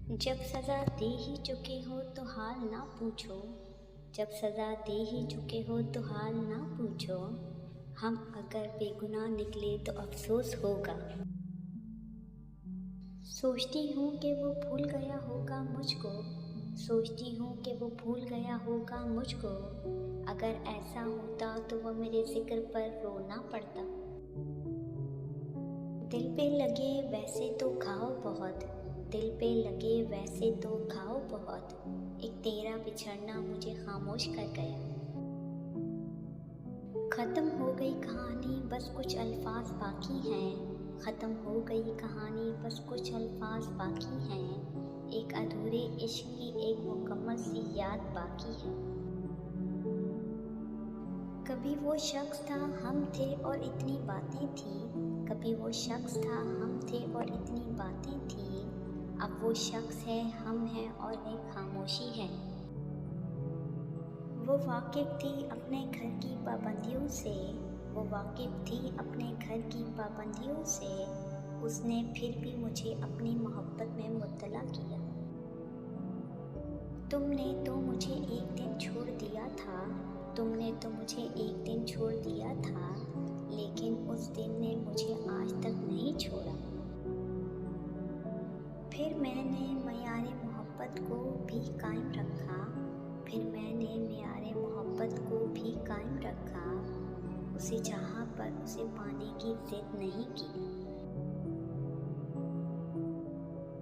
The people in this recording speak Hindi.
जब सज़ा दे ही चुके हो तो हाल ना पूछो। जब सज़ा दे ही चुके हो तो हाल ना पूछो। हम अगर बेगुनाह निकले तो अफसोस होगा। सोचती हूँ कि वो भूल गया होगा मुझको। सोचती हूँ कि वो भूल गया होगा मुझको। अगर ऐसा होता तो वो मेरे ज़िक्र पर रोना पड़ता। दिल पे लगे वैसे तो घाव बहुत। दिल पे लगे वैसे तो घाव बहुत। एक तेरा बिछड़ना मुझे खामोश कर गया। ख़त्म हो गई कहानी बस कुछ अल्फाज बाकी हैं। ख़त्म हो गई कहानी बस कुछ अल्फाज बाकी हैं। एक अधूरे इश्क की एक मुकम्मल सी याद बाकी है। कभी वो शख्स था हम थे और इतनी बातें थी। कभी वो शख्स था हम थे और इतनी बातें थी। अब वो शख्स है हम हैं और एक खामोशी है। वो वाकिफ़ थी अपने घर की पाबंदियों से। वो वाकिफ़ थी अपने घर की पाबंदियों से। उसने फिर भी मुझे अपनी मोहब्बत में मुब्तला किया। तुमने तो मुझे एक दिन छोड़ दिया था। तुमने तो मुझे एक दिन छोड़ दिया था। लेकिन उस दिन ने मुझे आज तक नहीं छोड़ा। फिर मैंने मयारे मोहब्बत को भी कायम रखा। फिर मैंने मयारे मोहब्बत को भी कायम रखा। उसे चाहा पर उसे पाने की ज़िद नहीं की।